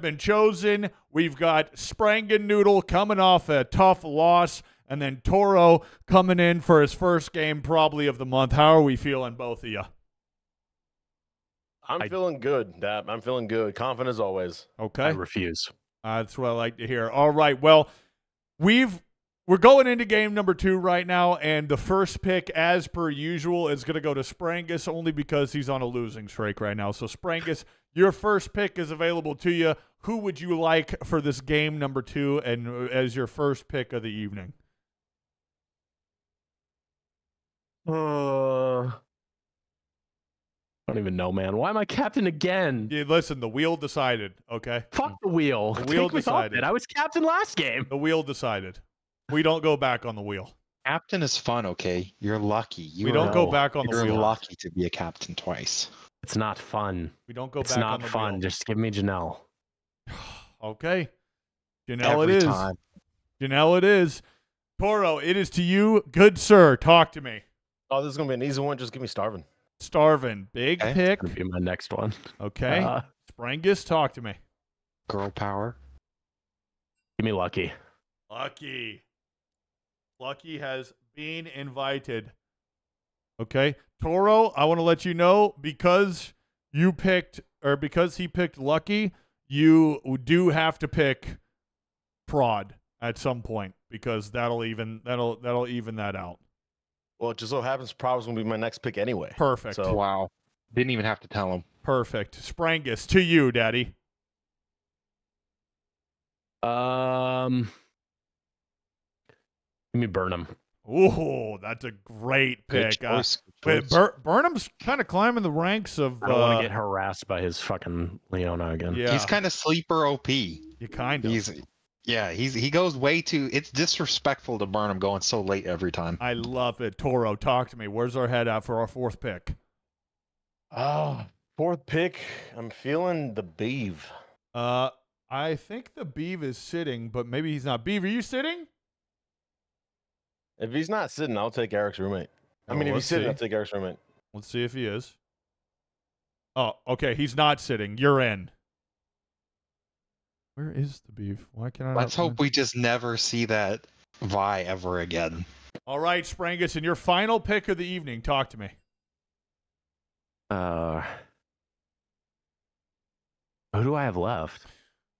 have been chosen. We've got Sprangen Noodle coming off a tough loss, and then Toro coming in for his first game probably of the month. How are we feeling, both of you? I'm feeling good, Dap. I'm feeling good. Confident as always. Okay. I refuse. That's what I like to hear. All right. Well, we're going into game number 2 right now, and the first pick, as per usual, is going to go to Sprangus only because he's on a losing streak right now. So, Sprangus, your first pick is available to you. Who would you like for this game number 2 and as your first pick of the evening? I don't even know, man. Why am I captain again? Yeah, listen, the wheel decided, okay? Fuck the wheel. The wheel Take me off decided. it. I was captain last game. The wheel decided. We don't go back on the wheel. Captain is fun, okay? You're lucky. We don't go back on the You're wheel. lucky to be a captain twice. It's not fun. We don't go It's back on not the fun. wheel. Just give me Janelle. Okay. Janelle Every it is. time. Janelle it is. Toro, it is to you. Good sir, talk to me. Oh, this is going to be an easy one. Just give me Starvin. Starvin, big Okay. pick. Gonna be my next one. Okay. Sprangus, talk to me. Girl power. Give me Lucky. Lucky. Lucky has been invited. Okay. Toro, I want to let you know, because he picked Lucky, you do have to pick Prod at some point, because that'll even that out. Well, it just so happens Prob's going to be my next pick anyway. Perfect. So, Wow. Didn't even have to tell him. Perfect. Sprangus, to you, Daddy. Give me Burnham. Ooh, that's a great Good pick. choice. Wait, Burnham's kind of climbing the ranks of. I don't want to get harassed by his fucking Leona again. Yeah, He's kind of sleeper OP. you kind of. He goes way too. It's disrespectful to burn him going so late every time. I love it. Toro, talk to me. Where's our head at for our 4th pick? Fourth pick, I'm feeling the Beeve. I think the Beeve is sitting, but maybe he's not. Beeve, are you sitting? If he's not sitting, I'll take Eric's roommate. I Oh, mean, if he's let's sitting, see. I'll take Eric's roommate. Let's see if he is. Oh, okay. He's not sitting. You're in. Where is the Beeve? Why can't I? Let's hope we just never see that Vi ever again. All right, Sprangus, and your final pick of the evening. Talk to me. Who do I have left?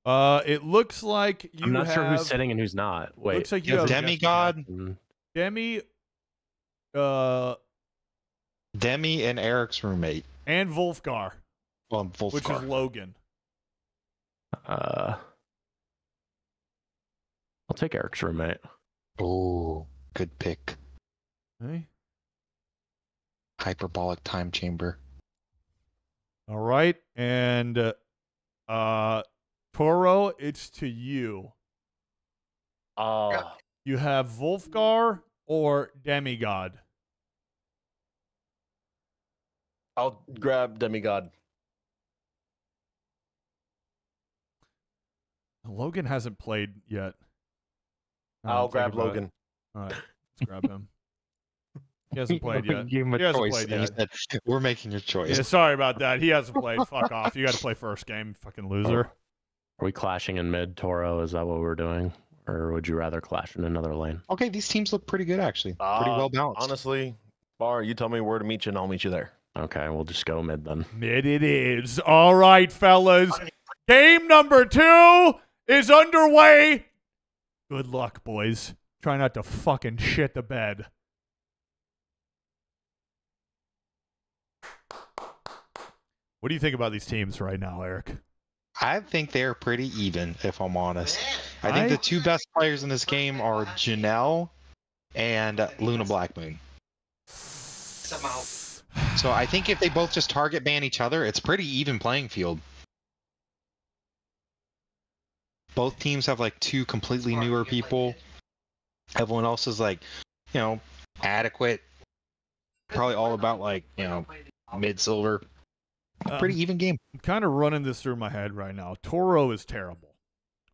It looks like you I'm not have, sure who's sitting and who's not. Wait. Looks like you have Demigod, Demi, Demi, and Eric's roommate. and Wolfgar, Well, which is Logan. I'll take Eric's roommate. Oh, good pick. Okay. Hyperbolic time chamber. All right, and Toro, it's to you. You have Wolfgar or Demigod. I'll grab Demigod. Logan hasn't played yet. I'll Think grab about it. Logan. All right, let's grab him. He hasn't played We yet. gave him a He hasn't choice, played and yet. he said, "We're making your choice." Yeah, sorry about that. He hasn't played. Fuck off. You got to play first game, fucking loser. Are we clashing in mid, Toro? Is that what we're doing? Or would you rather clash in another lane? Okay, these teams look pretty good actually. Pretty well balanced. Honestly, Bar, you tell me where to meet you, and I'll meet you there. Okay, we'll just go mid then. Mid it is. All right, fellas. Game number 2 is underway. Good luck, boys. Try not to fucking shit the bed. What do you think about these teams right now, Eric? I think they're pretty even, if I'm honest. I think the two best players in this game are Janelle and Luna Blackmoon. So I think if they both just target ban each other, it's pretty even playing field. Both teams have like 2 completely newer people. Everyone else is like, adequate. Probably all about like, mid-silver. Pretty even game. I'm kind of running this through my head right now. Toro is terrible.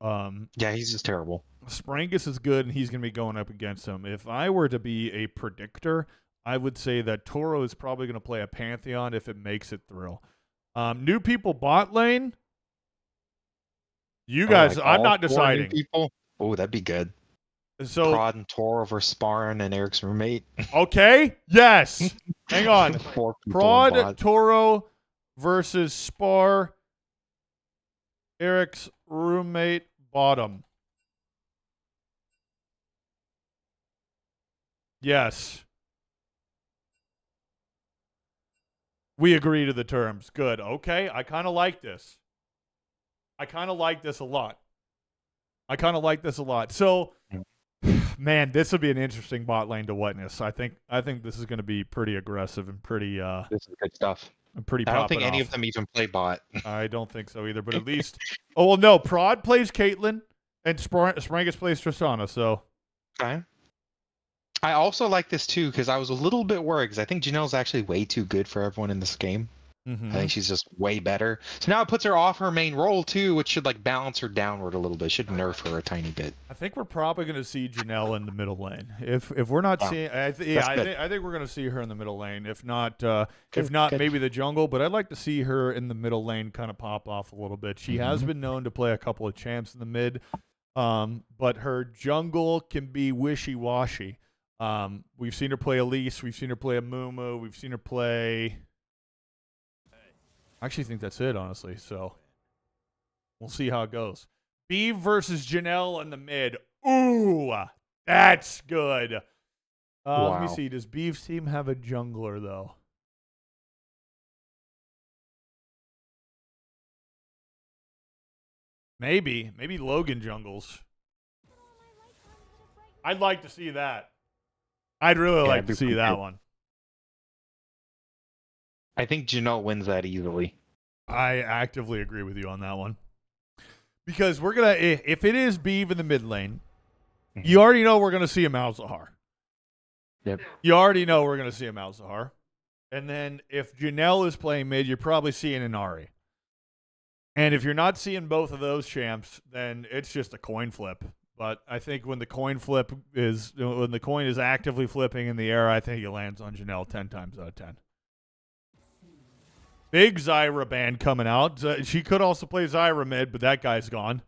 Yeah, he's just terrible. Sprangus is good, and he's going to be going up against him. If I were to be a predictor, I would say that Toro is probably going to play a Pantheon if it makes it through. New people bot lane. You Or, guys, like, I'm all not 4 new deciding. people. Oh, that'd be good. So, Prod and Toro versus Sparring and Eric's roommate. okay, yes. Hang on. 4 people in Prod, bot. Toro versus Spar, Eric's roommate, bottom. Yes. We agree to the terms. Good. Okay, I kind of like this. I kind of like this a lot. So, man, this would be an interesting bot lane to witness. I think this is going to be pretty aggressive and pretty This is good stuff. pretty. I don't think popping any off. of them even play bot. I don't think so either. But at least, oh well, no. Prod plays Caitlyn, and Sprangus plays Tristana. So, Okay. I also like this too because I was a little bit worried because I think Janelle's actually way too good for everyone in this game. I think she's just way better. So now it puts her off her main role too, which should like balance her downward a little bit. Should nerf her a tiny bit. I think we're probably going to see Janelle in the middle lane. If we're not seeing, I think we're going to see her in the middle lane. If not, Good. maybe the jungle. But I'd like to see her in the middle lane, kind of pop off a little bit. She has been known to play a couple of champs in the mid, but her jungle can be wishy-washy. We've seen her play Elise. We've seen her play Amumu. We've seen her play. I actually think that's it, honestly. So we'll see how it goes. Beeve versus Janelle in the mid. Ooh, that's good. Let me see. Does Beeve's team have a jungler, though? Maybe. Maybe Logan jungles. I'd like to see that. I'd really like to see that one. I think Janelle wins that easily. I actively agree with you on that one. Because we're going to, if it is Beeve in the mid lane, you already know we're going to see a Malzahar. Yep. You already know we're going to see a Malzahar. And then if Janelle is playing mid, you're probably seeing an Ahri. And if you're not seeing both of those champs, then it's just a coin flip. But I think when the coin is actively flipping in the air, I think it lands on Janelle 10 times out of 10. Big Zyra ban coming out. She could also play Zyra mid, but that guy's gone.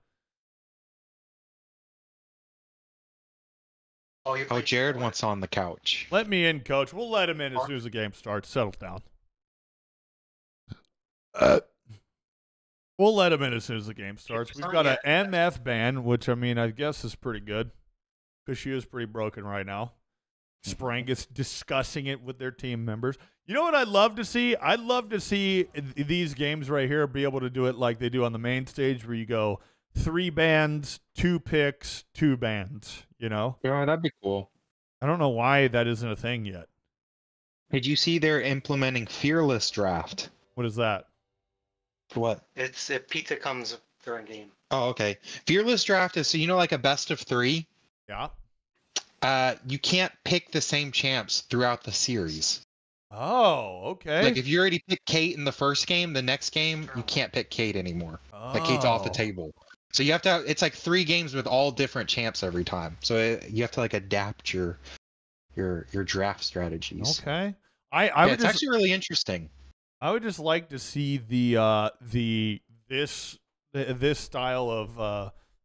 Oh, Jared wants on the couch. Let me in, coach. We'll let him in as soon as the game starts. Settle down. We'll let him in as soon as the game starts. We've got an MF ban, which, I mean, I guess is pretty good because she is pretty broken right now. Sprangus discussing it with their team members. You know what I'd love to see? I'd love to see these games right here be able to do it like they do on the main stage where you go 3 bans, 2 picks, 2 bans, you know? Yeah, that'd be cool. I don't know why that isn't a thing yet. Did you see they're implementing Fearless Draft? What is that? For what? It's if pizza comes during game. Oh, okay. Fearless Draft is, so you know, like a best of 3? Yeah. You can't pick the same champs throughout the series. Oh, okay. Like if you already picked Kate in the first game, the next game you can't pick Kate anymore. Like Kate's off the table. So you have to. It's like 3 games with all different champs every time. So you have to like adapt your draft strategies. Okay. It's actually really interesting. I would just like to see this style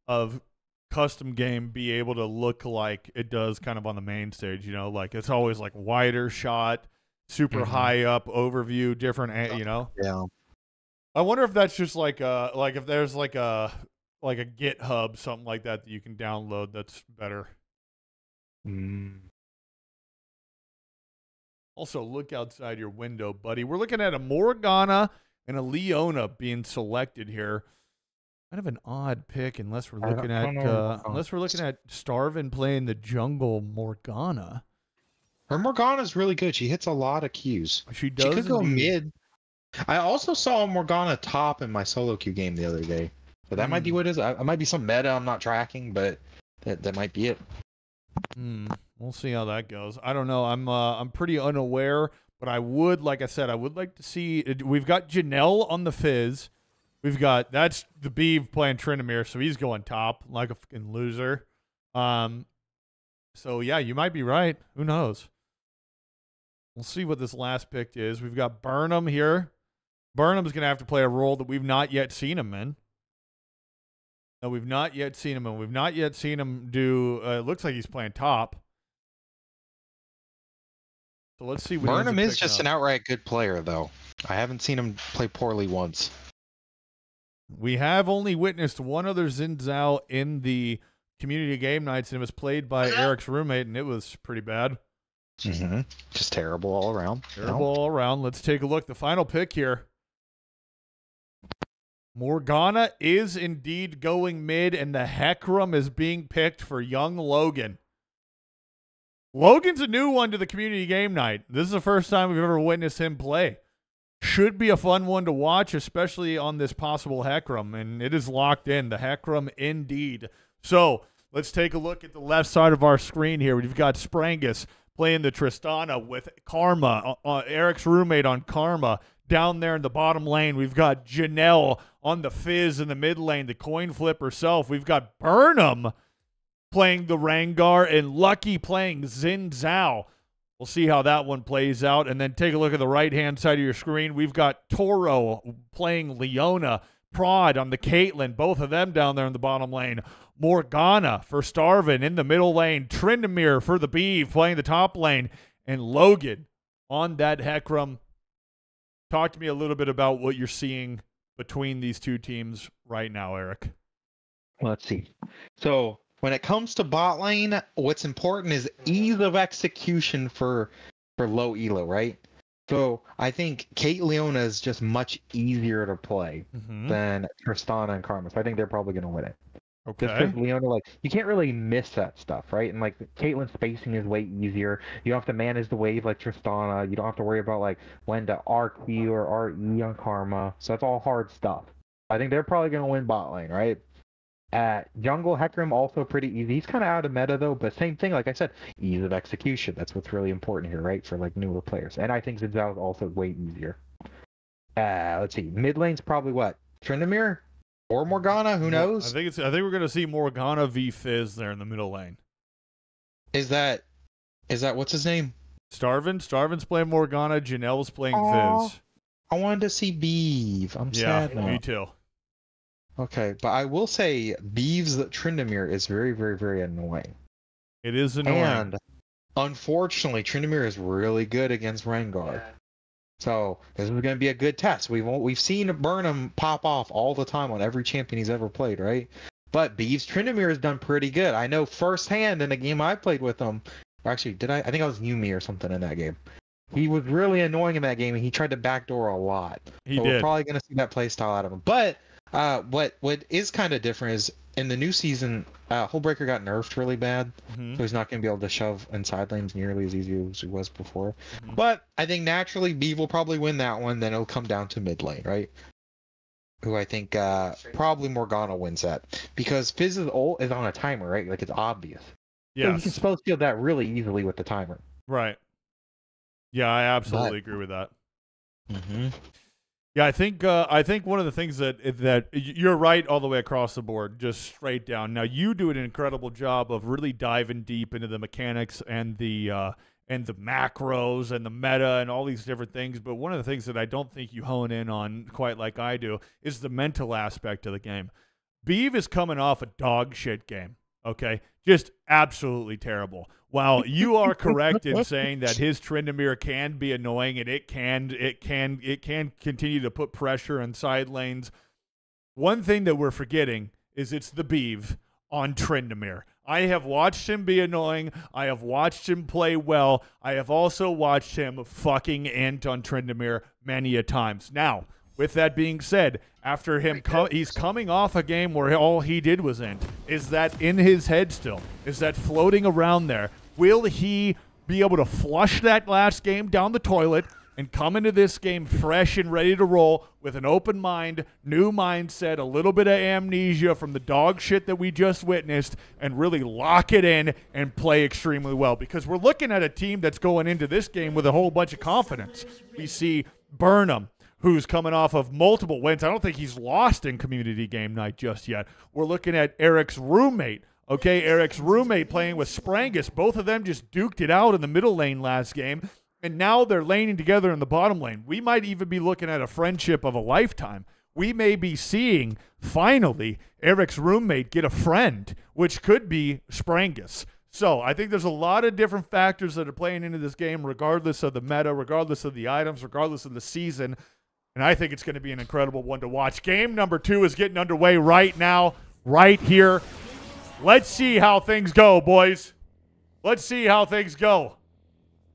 of custom game be able to look like it does kind of on the main stage, you know, like it's always like wider shot, super high up overview, different, you know. Yeah. I wonder if that's just like if there's like a GitHub, something like that you can download that's better. Also, look outside your window, buddy. We're looking at a Morgana and a Leona being selected here. Kind of an odd pick, unless we're looking at Starvin playing the jungle Morgana. Her Morgana's really good. She hits a lot of Qs. She does. She could go mid. I also saw Morgana top in my solo queue game the other day. So that might be what it is. It might be some meta I'm not tracking, but that might be it. We'll see how that goes. I don't know. I'm pretty unaware, but I would, like I said, I would like to see. We've got Janelle on the Fizz. That's the Beeve playing Tryndamere, so he's going top like a fucking loser. So yeah, you might be right. Who knows? We'll see what this last pick is. We've got Burnham here. Burnham's gonna have to play a role that we've not yet seen him in. No, we've not yet seen him, and we've not yet seen him do. It looks like he's playing top. So let's see. What Burnham is just an outright good player, though. I haven't seen him play poorly once. We have only witnessed one other Xin Zhao in the community game nights, and it was played by Eric's roommate, and it was pretty bad. Mm-hmm. Just terrible all around. Terrible all around. Let's take a look. The final pick here. Morgana is indeed going mid, and the Hecarim is being picked for young Logan. Logan's a new one to the community game night. This is the first time we've ever witnessed him play. Should be a fun one to watch, especially on this possible Hecarim, and it is locked in. The Hecarim indeed. So let's take a look at the left side of our screen here. We've got Sprangus playing the Tristana with Karma, Eric's roommate on Karma. Down there in the bottom lane, we've got Janelle on the Fizz in the mid lane, the coin flip herself. We've got Burnham playing the Rengar and Lucky playing Xin Zhao. We'll see how that one plays out. And then take a look at the right-hand side of your screen. We've got Toro playing Leona, Prod on the Caitlyn, both of them down there in the bottom lane. Morgana for Starvin in the middle lane. Tryndamere for the Beeve playing the top lane. And Logan on that Hecarim. Talk to me a little bit about what you're seeing between these two teams right now, Eric. Let's see. So when it comes to bot lane, what's important is ease of execution for low elo, right? So I think Kate Leona is just much easier to play than Tristana and Karma. So I think they're probably going to win it. Okay. Just because Leona, like, you can't really miss that stuff, right? And, like, Caitlyn's spacing is way easier. You don't have to manage the wave like Tristana. You don't have to worry about, like, when to RQ or RE on Karma. So that's all hard stuff. I think they're probably going to win bot lane, right? Jungle Hecarim also pretty easy. He's kind of out of meta, though, but same thing. Like I said, ease of execution. That's what's really important here, right? For, like, newer players. And I think Xin Zhao is also way easier. Let's see. Mid lane's probably what? Tryndamere? Or Morgana, who knows? I think we're gonna see Morgana v Fizz there in the middle lane. Is that what's his name? Starvin's playing Morgana, Janelle's playing Fizz. I wanted to see Beeve. I'm sad now. Me too. Okay, but I will say Beeve's Tryndamere is very, very, very annoying. It is annoying. And unfortunately, Tryndamere is really good against Rengar. So this is going to be a good test. We've seen Burnham pop off all the time on every champion he's ever played, right? But Beeve's Tryndamere has done pretty good. I know firsthand in a game I played with him. Or actually, did I? I think I was Yumi or something in that game. He was really annoying in that game, and he tried to backdoor a lot. He did. We're probably going to see that play style out of him. But what is kind of different is in the new season, Hullbreaker got nerfed really bad, so he's not going to be able to shove inside lanes nearly as easy as he was before. But I think naturally Beeve will probably win that one. Then it'll come down to mid lane, right? Who I think probably Morgana wins that because Fizz's ult is on a timer, right? Like it's obvious. Yeah, so you can spell steal that really easily with the timer. Right. Yeah, I absolutely agree with that. Yeah, I think one of the things that you're right all the way across the board, just straight down. Now you do an incredible job of really diving deep into the mechanics and the macros and the meta and all these different things. But one of the things that I don't think you hone in on quite like I do is the mental aspect of the game. Beeve is coming off a dog shit game. Okay, just absolutely terrible. While you are correct in saying that his Tryndamere can be annoying and it can continue to put pressure in side lanes, one thing that we're forgetting is it's the Beeve on Tryndamere. I have watched him be annoying. I have watched him play well. I have also watched him fucking int on Tryndamere many a times. Now, with that being said, after him, he's coming off a game where all he did was int. Is that in his head still? Is that floating around there? Will he be able to flush that last game down the toilet and come into this game fresh and ready to roll with an open mind, new mindset, a little bit of amnesia from the dog shit that we just witnessed, and really lock it in and play extremely well? Because we're looking at a team that's going into this game with a whole bunch of confidence. We see Burnham, who's coming off of multiple wins. I don't think he's lost in community game night just yet. We're looking at Eric's roommate. Okay, Eric's roommate playing with Sprangus. Both of them just duked it out in the middle lane last game, and now they're laning together in the bottom lane. We might even be looking at a friendship of a lifetime we may be seeing, finally, Eric's roommate get a friend, which could be Sprangus. So I think there's a lot of different factors that are playing into this game, regardless of the meta, regardless of the items, regardless of the season. And I think it's going to be an incredible one to watch. Game number 2 is getting underway right now, right here. Let's see how things go, boys. Let's see how things go.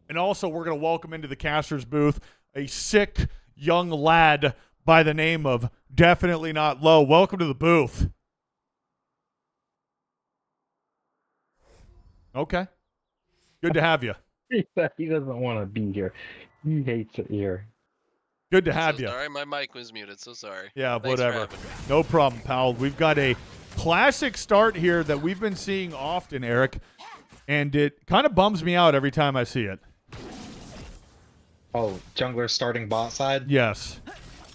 And also, we're going to welcome into the caster's booth a sick young lad by the name of Definitely Not Low. Welcome to the booth. Okay. Good to have you. He doesn't want to be here. He hates it here. Good to have you. Sorry, my mic was muted, so sorry. Yeah, Thanks for whatever. having me. No problem, pal. We've got a classic start here that we've been seeing often, Eric, and it kind of bums me out every time I see it. Oh, jungler starting bot side? Yes.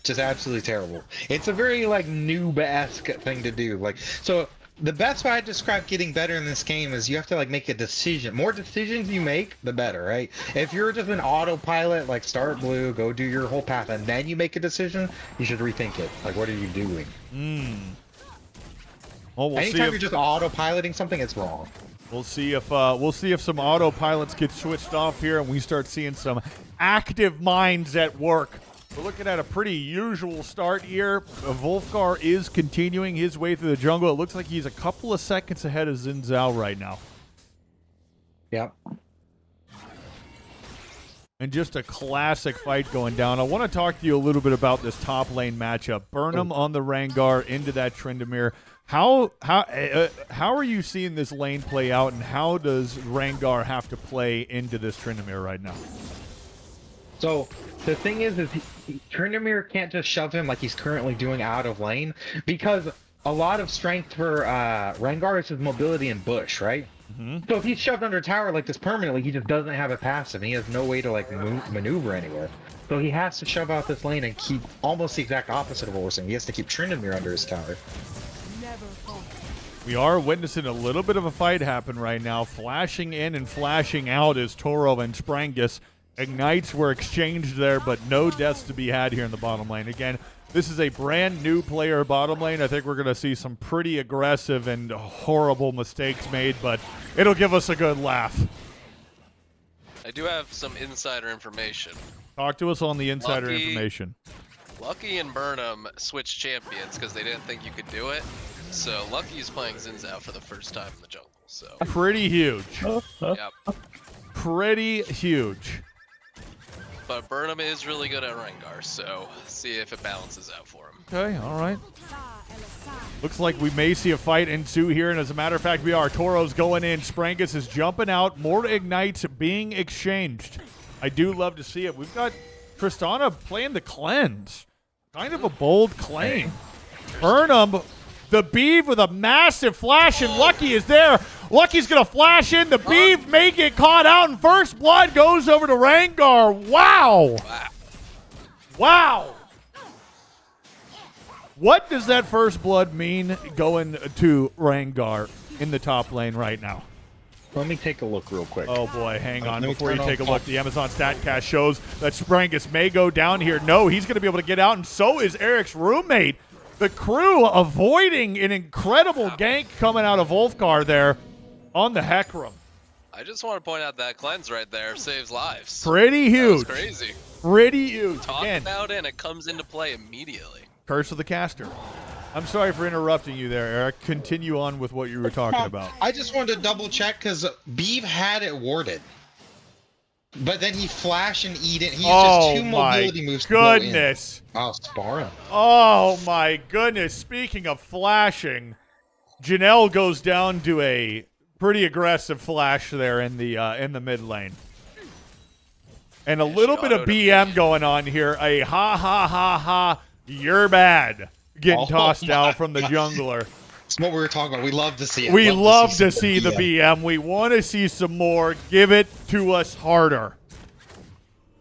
Just absolutely terrible. It's a very, like, noob-esque thing to do. Like, so the best way I describe getting better in this game is you have to, like, make a decision. More decisions you make, the better, right? If you're just an autopilot, like, start blue, go do your whole path, and then you make a decision, you should rethink it. Like, what are you doing? Well, we'll Anytime see you're just autopiloting something, it's wrong. We'll see if some autopilots get switched off here and we start seeing some active minds at work. We're looking at a pretty usual start here. Wolfgar is continuing his way through the jungle. It looks like he's a couple of seconds ahead of Xin Zhao right now. Yep. And just a classic fight going down. I want to talk to you a little bit about this top lane matchup. Burnham on the Rengar into that Tryndamere. How are you seeing this lane play out, and how does Rengar have to play into this Tryndamere right now? So the thing is Tryndamere can't just shove him like he's currently doing out of lane, because a lot of strength for Rengar is his mobility in bush, right? So if he's shoved under tower like this permanently, he just doesn't have a passive, and he has no way to like maneuver anywhere. So he has to shove out this lane and keep almost the exact opposite of what we're saying. He has to keep Tryndamere under his tower. We are witnessing a little bit of a fight happen right now. Flashing in and flashing out is Toro and Sprangus. Ignites were exchanged there, but no deaths to be had here in the bottom lane. Again, this is a brand new player bottom lane. I think we're going to see some pretty aggressive and horrible mistakes made, but it'll give us a good laugh. I do have some insider information. Talk to us on the insider Lucky- information. Lucky and Burnham switched champions because they didn't think you could do it. So Lucky is playing Xin Zhao for the first time in the jungle. So Pretty huge. yeah, Pretty huge. but Burnham is really good at Rengar. So see if it balances out for him. Okay, all right. Looks like we may see a fight ensue here, and as a matter of fact, we are. Toro's going in. Sprangus is jumping out. More ignites being exchanged. I do love to see it. We've got Tristana playing the cleanse. Kind of a bold claim. Burnham, the Beeve with a massive flash, and Lucky is there. Lucky's going to flash in. The Beeve may get caught out, and first blood goes over to Rengar. Wow. Wow. What does that first blood mean going to Rengar in the top lane right now? Let me take a look real quick. Oh boy, hang on. Let me Before you turn take a on- look, the Amazon StatCast shows that Sprangus may go down here. No, he's going to be able to get out, and so is Eric's roommate. The crew avoiding an incredible gank coming out of Wolfgar there on the Hecarim. I just want to point out that cleanse right there saves lives. Pretty That was huge. crazy. Pretty huge. Talk Again, about it and it comes into play immediately. curse of the caster. I'm sorry for interrupting you there, Eric. Continue on with what you were talking about. I just wanted to double check because Beeve had it warded. But then he flash and eat it. He used just two mobility moves to go in. Goodness. Oh, Sparring. Oh my goodness. Speaking of flashing, Janelle goes down to a pretty aggressive flash there in the mid lane. And a little bit of BM going on here. A ha ha ha ha, you're bad. Getting tossed out from the jungler. It's what we were talking about. We love to see it. We love to some see the BM. We want to see some more. Give it to us harder.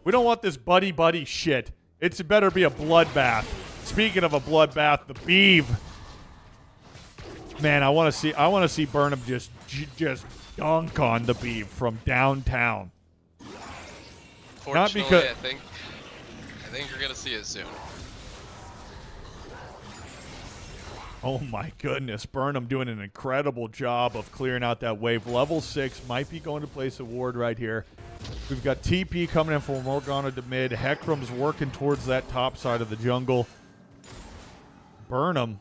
We don't want this buddy shit. It's better be a bloodbath. Speaking of a bloodbath, the Beeve. Man, I want to see Burnham just dunk on the Beeve from downtown. Fortunately, because- I think you're gonna see it soon. Oh my goodness, Burnham doing an incredible job of clearing out that wave. Level 6 might be going to place a ward right here. We've got TP coming in for Morgana to mid. Hecarim's working towards that top side of the jungle. Burnham.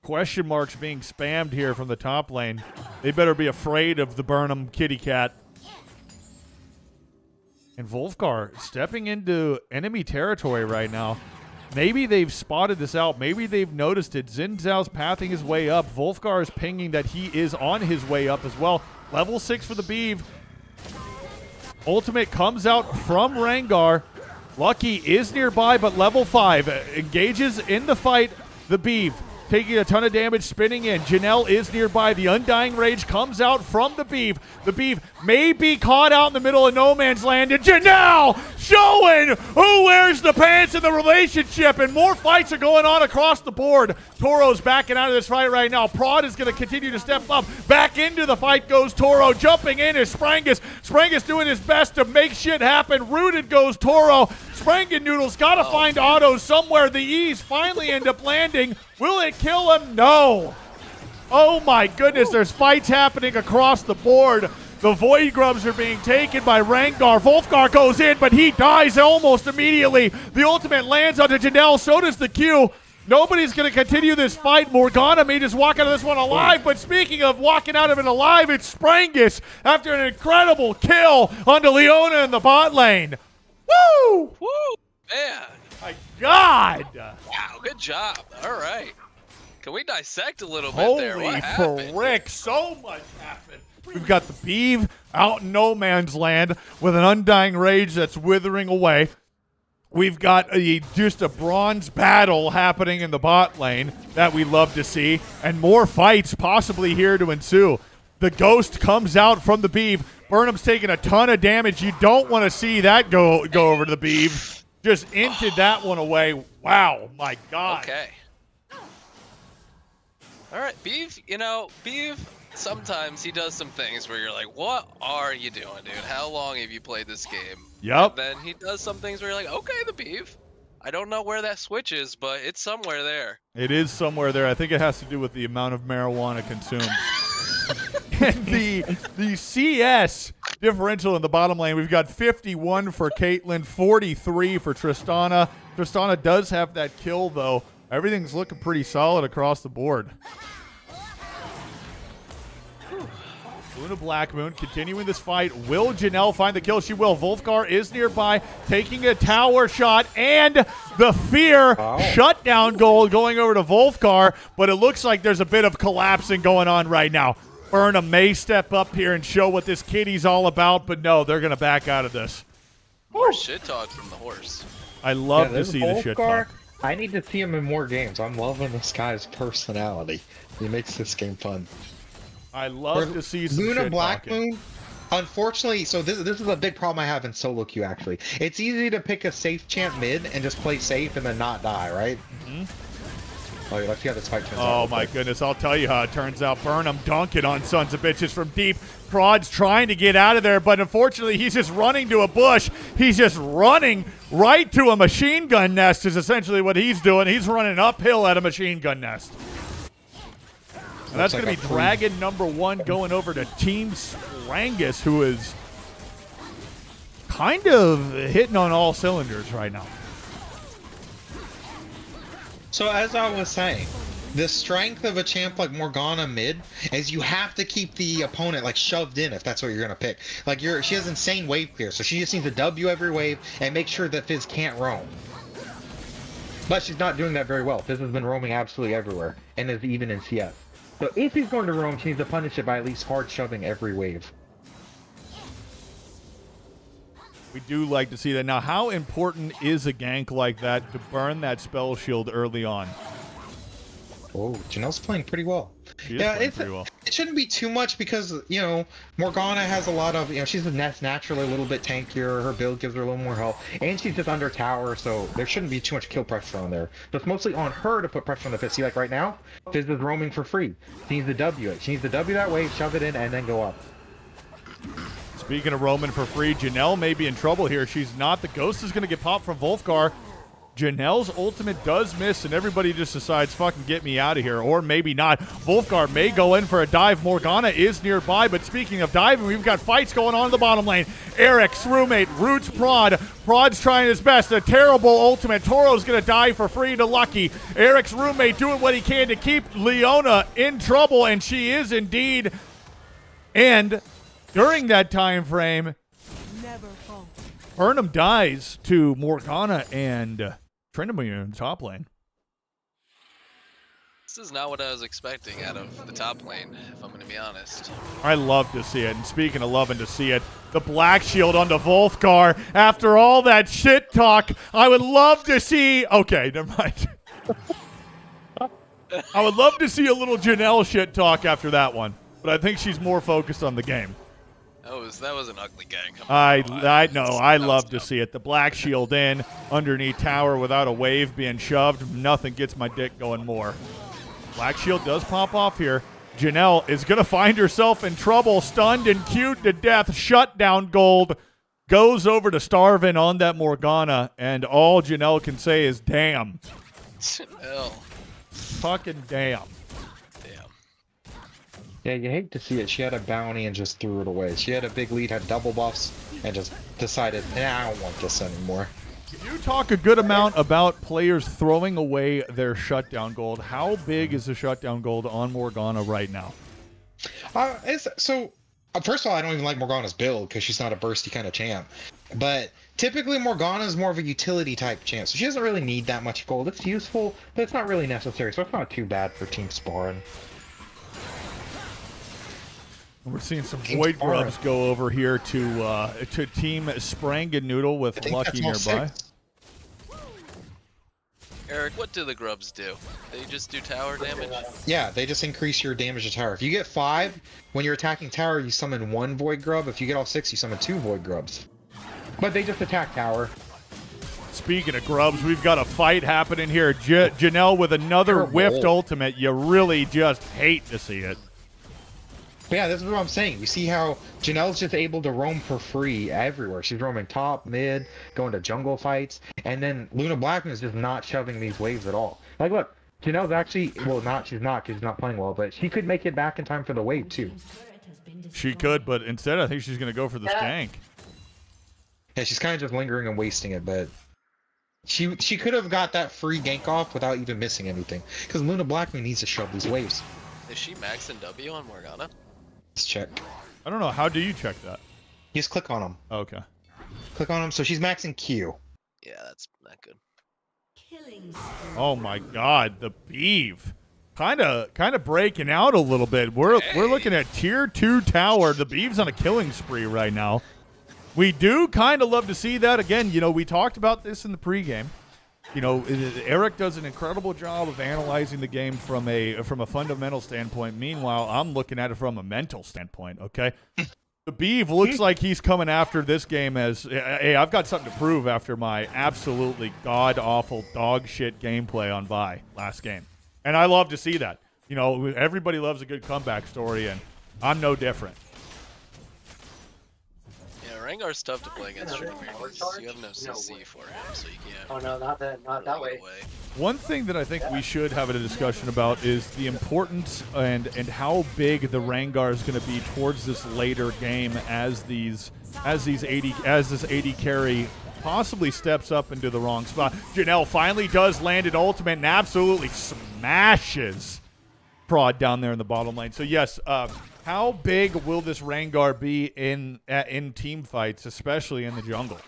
Question marks being spammed here from the top lane. They better be afraid of the Burnham kitty cat. And Wolfgar stepping into enemy territory right now. Maybe they've spotted this out. Maybe they've noticed it. Xin Zhao's pathing his way up. Wolfgar is pinging that he is on his way up as well. Level 6 for the Beeve. Ultimate comes out from Rengar. Lucky is nearby, but level 5 engages in the fight. The Beeve taking a ton of damage, spinning in. Janelle is nearby. The Undying Rage comes out from the Beeve. The Beeve may be caught out in the middle of no man's land. And Janelle showing who wears the pants in the relationship. And more fights are going on across the board. Toro's backing out of this fight right now. Prod is going to continue to step up. Back into the fight goes Toro. Jumping in is Sprangus. Sprangus doing his best to make shit happen. Rooted goes Toro. Sprangen Noodles got to find Otto somewhere. The E's finally end up landing. Will it kill him? No. Oh my goodness, there's fights happening across the board. The Void Grubs are being taken by Rengar. Wolfgar goes in, but he dies almost immediately. The ultimate lands onto Janelle, so does the Q. Nobody's going to continue this fight. Morgana may just walk out of this one alive, but speaking of walking out of it alive, it's Sprangus after an incredible kill onto Leona in the bot lane. Woo! Woo! Man. My God! Wow, good job. All right. Can we dissect a little bit there? What happened? Holy frick, so much happened. We've got the Beeve out in no man's land with an Undying Rage that's withering away. We've got just a bronze battle happening in the bot lane that we love to see, and more fights possibly here to ensue. The Ghost comes out from the Beeve. Burnham's taking a ton of damage. You don't want to see that go over to the Beeve. Just emptied that one away. Wow, my God. Okay. All right, Beeve, Beeve, sometimes he does some things where you're like, what are you doing, dude? How long have you played this game? Yep. And then he does some things where you're like, okay, the Beeve. I don't know where that switch is, but it's somewhere there. It is somewhere there. I think it has to do with the amount of marijuana consumed. And the CS differential in the bottom lane, we've got 51 for Caitlyn, 43 for Tristana. Tristana does have that kill, though. Everything's looking pretty solid across the board. Luna Black Moon continuing this fight. Will Janelle find the kill? She will. Wolfgar is nearby, taking a tower shot, and the Fear shutdown goal going over to Wolfgar, but it looks like there's a bit of collapsing going on right now. Burnham may step up here and show what this kitty's all about, but no, they're going to back out of this. More shit talk from the horse. I love to see the shit talk. I need to see him in more games. I'm loving this guy's personality. He makes this game fun. I love to see some Luna shit Black talking. Moon. Unfortunately, so this is a big problem I have in solo queue, actually. It's easy to pick a safe champ mid and just play safe and then not die, right? Mm-hmm. Oh, let's see how this fight turns out. Oh my goodness, I'll tell you how it turns out. Burnham dunking on sons of bitches from deep. Prod's trying to get out of there, but unfortunately he's just running to a bush. He's just running right to a machine gun nest is essentially what he's doing. He's running uphill at a machine gun nest. And that's going to be Dragon number 1 going over to Team Sprangus, who is kind of hitting on all cylinders right now. So as I was saying, the strength of a champ like Morgana mid is you have to keep the opponent like shoved in if that's what you're gonna pick. Like she has insane wave clear, so she just needs to W every wave and make sure that Fizz can't roam. But she's not doing that very well. Fizz has been roaming absolutely everywhere, and is even in CS. So if he's going to roam, she needs to punish it by at least hard shoving every wave. We do like to see that. Now, how important is a gank like that to burn that spell shield early on? Oh, Janelle's playing pretty well. She is playing pretty well. It shouldn't be too much because, Morgana has a lot of, she's naturally a little bit tankier. Her build gives her a little more health. And she's just under tower, so there shouldn't be too much kill pressure on there. So it's mostly on her to put pressure on the Fizz. See, like right now, Fizz is roaming for free. She needs to W it. She needs to W that wave, shove it in, and then go up. Speaking of roaming for free, Janelle may be in trouble here. She's not. The Ghost is going to get popped from Wolfgar. Janelle's ultimate does miss, and everybody just decides, fucking get me out of here, or maybe not. Wolfgar may go in for a dive. Morgana is nearby, but speaking of diving, we've got fights going on in the bottom lane. Eric's roommate roots Prod. Prod's trying his best. A terrible ultimate. Toro's going to die for free to Lucky. Eric's roommate doing what he can to keep Leona in trouble, and she is indeed. And during that time frame, Burnham dies to Morgana and Tryndamere in the top lane. This is not what I was expecting out of the top lane, if I'm going to be honest. I love to see it. And speaking of loving to see it, the Black Shield onto Wolfgar. After all that shit talk, I would love to see... Okay, never mind. I would love to see a little Janelle shit talk after that one. But I think she's more focused on the game. That was an ugly gang. I know. I love to see it. The Black Shield in underneath tower without a wave being shoved. Nothing gets my dick going more. Black Shield does pop off here. Janelle is going to find herself in trouble. Stunned and queued to death. Shutdown gold goes over to Starvin on that Morgana. And all Janelle can say is, damn. Janelle. Fucking damn. Yeah, you hate to see it. She had a bounty and just threw it away. She had a big lead, had double buffs, and just decided, nah, I don't want this anymore. You talk a good amount about players throwing away their shutdown gold. How big is the shutdown gold on Morgana right now? First of all, I don't even like Morgana's build because she's not a bursty kind of champ. But typically Morgana is more of a utility type champ, so she doesn't really need that much gold. It's useful, but it's not really necessary, so it's not too bad for team sparring. We're seeing some Void Grubs go over here to Team Sprangennoodle with Lucky nearby. Eric, what do the grubs do? They just do tower damage? Yeah, they just increase your damage to tower. If you get 5, when you're attacking tower, you summon 1 Void Grub. If you get all 6, you summon 2 Void Grubs. But they just attack tower. Speaking of grubs, we've got a fight happening here. Janelle with another whiffed ultimate. You really just hate to see it. But yeah, this is what I'm saying. You see how Janelle's just able to roam for free everywhere. She's roaming top, mid, going to jungle fights, and then Luna Blackman is just not shoving these waves at all. Like, look, Janelle's actually, well, she's not because she's not playing well, but she could make it back in time for the wave, too. She could, but instead I think she's going to go for this gank. Yeah, she's kind of just lingering and wasting it, but she could have got that free gank off without even missing anything, because Luna Blackman needs to shove these waves. Is she maxing W on Morgana? Let's check. I don't know. How do you check that? You just click on them. Okay. Click on them. So she's maxing Q. Yeah, that's not good. Oh my God, the Beeve. Kind of breaking out a little bit. We're looking at tier 2 tower. The Beeve's on a killing spree right now. We do kind of love to see that. Again, you know, we talked about this in the pregame. You know, Eric does an incredible job of analyzing the game from a fundamental standpoint. Meanwhile, I'm looking at it from a mental standpoint, okay? The Beeve looks like he's coming after this game as, hey, I've got something to prove after my absolutely god-awful dog shit gameplay on Vi last game. And I love to see that. You know, everybody loves a good comeback story, and I'm no different. Rengar's tough to play against Tryndamere because you have no CC for him, so you can't. Oh no, not that way. One thing that I think we should have a discussion about is the importance and how big the Rengar is going to be towards this later game as this AD carry possibly steps up into the wrong spot. Janelle finally does land an ultimate and absolutely smashes Prod down there in the bottom lane. So yes, how big will this Rengar be in team fights, especially in the jungle?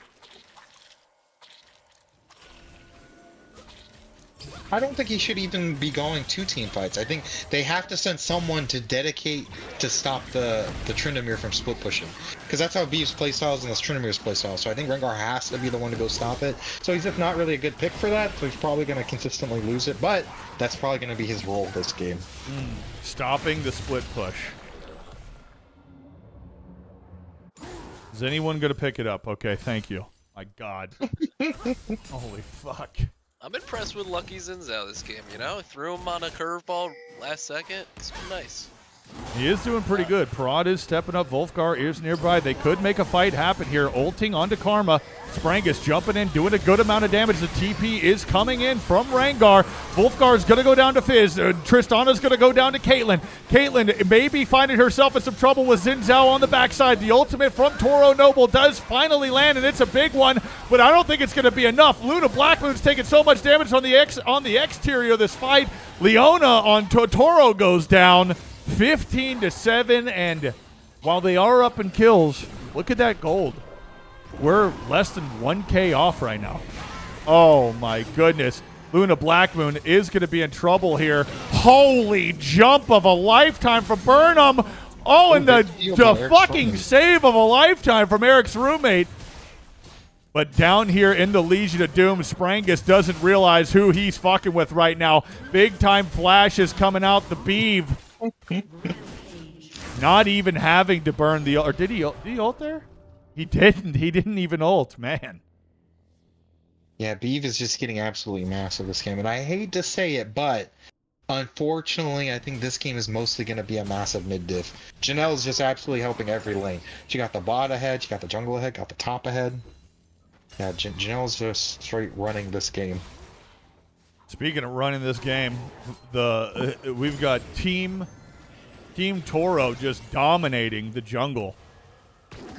I don't think he should even be going to team fights. I think they have to send someone to dedicate to stop the Tryndamere from split pushing. Because that's how Beeve's playstyle is and that's Tryndamere's playstyle. So I think Rengar has to be the one to go stop it. So he's just not really a good pick for that. So he's probably going to consistently lose it. But that's probably going to be his role this game. Stopping the split push. Is anyone going to pick it up? Okay, thank you. My God. Holy fuck. I'm impressed with Lucky Zinzao this game, you know? Threw him on a curveball last second. It's been nice. He is doing pretty good. Prod is stepping up. Wolfgar is nearby. They could make a fight happen here. Ulting onto Karma. Sprangus jumping in, doing a good amount of damage. The TP is coming in from Rengar. Wolfgar's going to go down to Fizz. Tristana's going to go down to Caitlyn. Caitlyn may be finding herself in some trouble with Xin Zhao on the backside. The ultimate from Toro Noble does finally land, and it's a big one, but I don't think it's going to be enough. Luna Blackmoon's taking so much damage on the exterior of this fight. Leona on Toro goes down 15-7, and while they are up in kills, look at that gold. We're less than 1K off right now. Oh, my goodness. Luna Blackmoon is going to be in trouble here. Holy jump of a lifetime from Burnham. Oh, and the fucking save of a lifetime from Eric's roommate. But down here in the Legion of Doom, Sprangus doesn't realize who he's fucking with right now. Big-time flash is coming out. The Beeve. Not even having to burn the... Or did he ult there? He didn't. He didn't even ult, man. Yeah, Beeve is just getting absolutely massive this game, and I hate to say it, but unfortunately, I think this game is mostly going to be a massive mid-diff. Janelle's just absolutely helping every lane. She got the bot ahead, she got the jungle ahead, got the top ahead. Yeah, Janelle's just straight running this game. Speaking of running this game, we've got Team Toro just dominating the jungle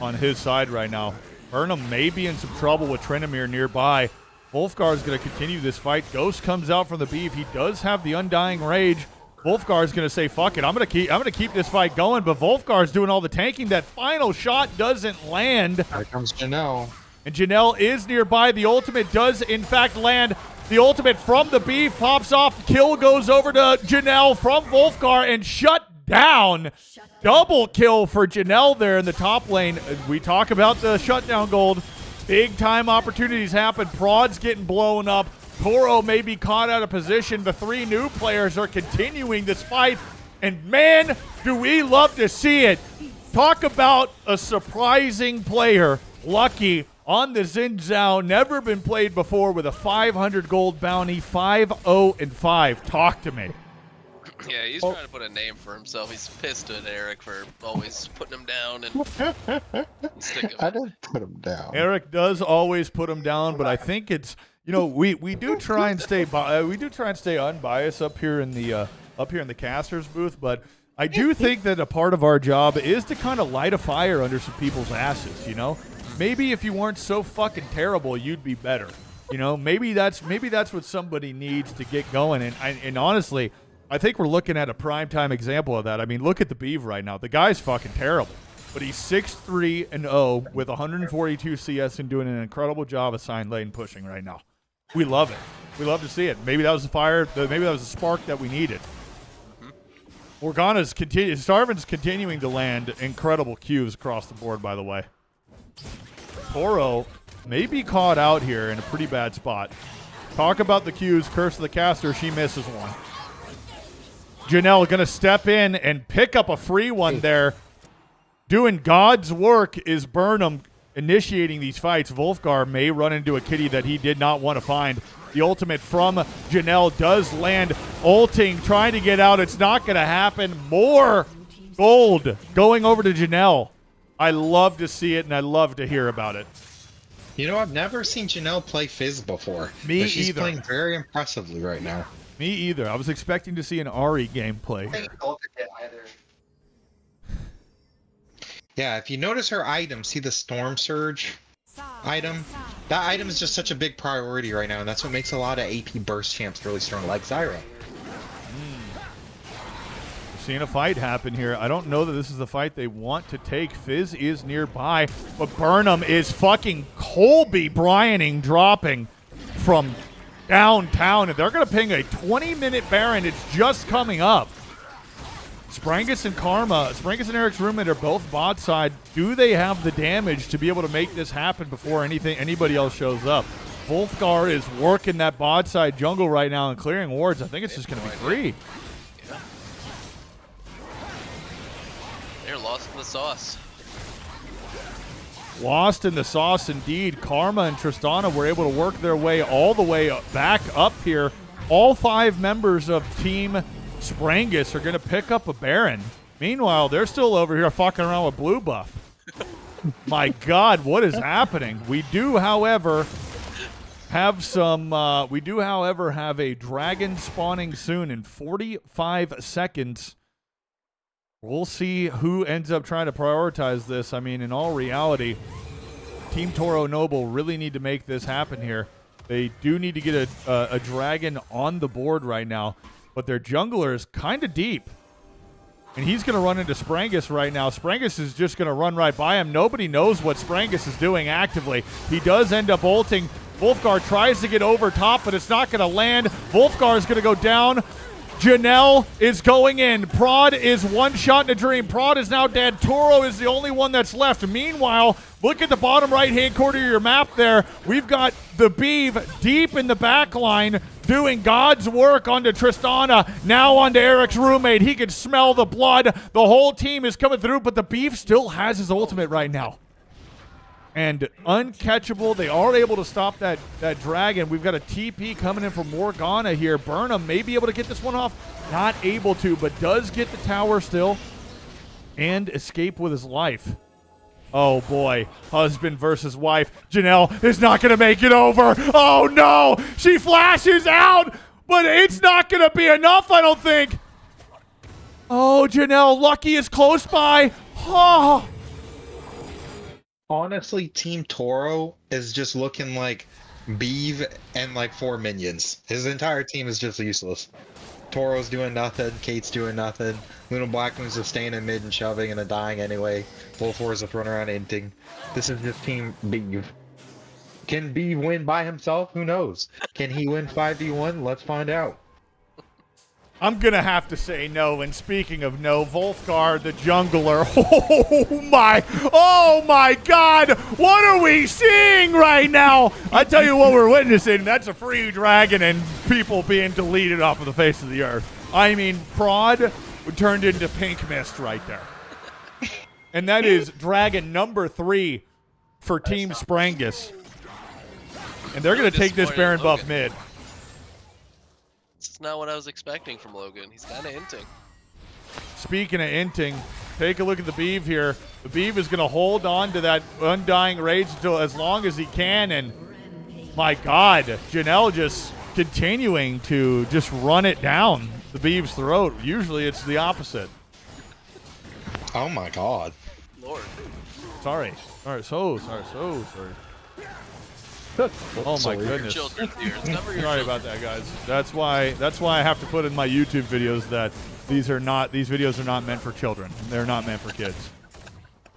on his side right now. Burnham may be in some trouble with Tryndamere nearby. Wolfgar is going to continue this fight. Ghost comes out from the Beeve. He does have the Undying Rage. Wolfgar is going to say, "Fuck it, I'm going to keep this fight going." But Wolfgar is doing all the tanking. That final shot doesn't land. Here comes Janelle. And Janelle is nearby. The ultimate does, in fact, land. The ultimate from the Beeve pops off. Kill goes over to Janelle from Wolfgar and shut down. Double kill for Janelle there in the top lane. We talk about the shutdown gold. Big time opportunities happen. Prod's getting blown up. Toro may be caught out of position. The three new players are continuing this fight. And man, do we love to see it. Talk about a surprising player. Lucky on the Xin Zhao. Never been played before with a 500 gold bounty. 5-0-5. Talk to me. Yeah, he's trying to put a name for himself. He's pissed at Eric for always putting him down and sticking. I didn't put him down. Eric does always put him down, but I think it's, you know, we do try and stay unbiased up here in the casters booth, but I do think that a part of our job is to kind of light a fire under some people's asses, you know? Maybe if you weren't so fucking terrible, you'd be better. You know, maybe that's what somebody needs to get going, and honestly, I think we're looking at a primetime example of that. I mean, look at the Beeve right now. The guy's fucking terrible. But he's 6-3-0 with 142 CS and doing an incredible job of side lane pushing right now. We love it. We love to see it. Maybe that was the fire. Maybe that was the spark that we needed. Morgana's Starvin's continuing to land incredible Qs across the board, by the way. Toro may be caught out here in a pretty bad spot. Talk about the Qs. Curse of the Caster. She misses one. Janelle going to step in and pick up a free one there. Doing God's work is Burnham initiating these fights. Wolfgar may run into a kitty that he did not want to find. The ultimate from Janelle does land. Ulting, trying to get out. It's not going to happen. More gold going over to Janelle. I love to see it, and I love to hear about it. You know, I've never seen Janelle play Fizz before. Me but she's either. playing very impressively right now. Me either. I was expecting to see an Ari gameplay here. Yeah, if you notice her item, see the Storm Surge item? That item is just such a big priority right now, and that's what makes a lot of AP burst champs really strong, like Zyra. We're seeing a fight happen here. I don't know that this is the fight they want to take. Fizz is nearby, but Burnham is fucking Colby Bryaning, dropping from downtown, and they're going to ping a 20-minute Baron. It's just coming up. Sprangus and Eric's roommate are both bot side. Do they have the damage to be able to make this happen before anybody else shows up? Wolfgar is working that bot side jungle right now and clearing wards. I think it's just going to be free. Yeah. They're lost in the sauce. Lost in the sauce indeed. Karma and Tristana were able to work their way all the way back up here. All 5 members of Team Sprangus are going to pick up a Baron. Meanwhile, they're still over here fucking around with blue buff. My God, what is happening? We do, however, have some. We do, however, have a dragon spawning soon in 45 seconds. We'll see who ends up trying to prioritize this. I mean, in all reality, Team Toro Noble really need to make this happen here. They do need to get a dragon on the board right now, but their jungler is kind of deep. And he's going to run into Sprangus right now. Sprangus is just going to run right by him. Nobody knows what Sprangus is doing actively. He does end up ulting. Wolfgar tries to get over top, but it's not going to land. Wolfgar is going to go down. Janelle is going in. Prod is one shot in a dream. Prod is now dead. Toro is the only one that's left. Meanwhile, look at the bottom right-hand corner of your map there. We've got the Beeve deep in the back line doing God's work onto Tristana. Now onto Eric's roommate. He can smell the blood. The whole team is coming through, but the Beeve still has his ultimate right now. And uncatchable. They are able to stop that dragon. We've got a TP coming in from Morgana here. Burnham may be able to get this one off. Not able to, but does get the tower still. And escape with his life. Oh, boy. Husband versus wife. Janelle is not going to make it over. Oh, no. She flashes out, but it's not going to be enough, I don't think. Oh, Janelle. Lucky is close by. Oh. Honestly, Team Toro is just looking like Beeve and like 4 minions. His entire team is just useless. Toro's doing nothing, Kate's doing nothing. Luna Blackmoon's just staying in mid and shoving and dying anyway. Bullfour is just running around inting. This is just Team Beeve. Can Beeve win by himself? Who knows? Can he win 5v1? Let's find out. I'm going to have to say no. And speaking of no, Wolfgar, the jungler. Oh my God. What are we seeing right now? I tell you what we're witnessing. That's a free dragon and people being deleted off of the face of the earth. I mean, Prod turned into pink mist right there. And that is dragon number 3 for Team Sprangus. And they're going to take this Baron buff mid. It's not what I was expecting from Logan. He's kind of inting. Speaking of inting, take a look at the Beeve here. The Beeve is going to hold on to that undying rage until as long as he can. And my God, Janelle just continuing to just run it down the Beeve's throat. Usually it's the opposite. Oh my God. Lord. Sorry. Sorry. Sorry. Oh my goodness. Children here. It's never your Sorry children. about that, guys. That's why I have to put in my YouTube videos that these videos are not meant for children. They're not meant for kids.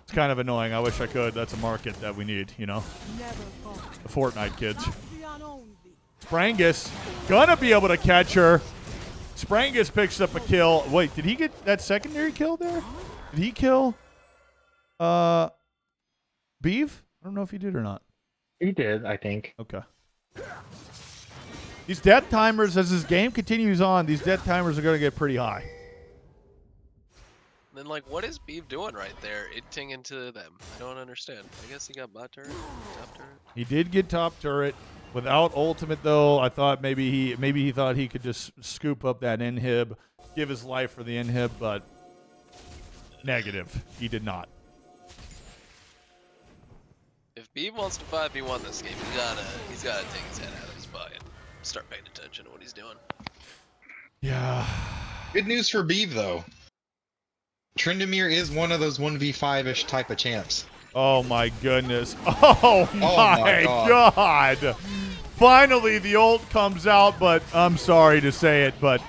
It's kind of annoying. I wish I could. That's a market that we need, you know. The Fortnite kids. Sprangus gonna be able to catch her. Sprangus picks up a kill. Wait, did he get that secondary kill there? Did he kill Beeve? I don't know if he did or not. He did, I think. Okay. These death timers, as this game continues on, these death timers are going to get pretty high. Then, like, what is Beeve doing right there? Inting into them. I don't understand. I guess he got bot turret, top turret. He did get top turret without ultimate, though. I thought maybe he thought he could just scoop up that inhib, give his life for the inhib, but negative. He did not. If Beeve wants to 5v1 this game, he's gotta take his head out of his butt and start paying attention to what he's doing. Yeah. Good news for Beeve, though. Tryndamere is one of those 1v5-ish type of champs. Oh my goodness. Oh my God. Finally the ult comes out, but I'm sorry to say it, but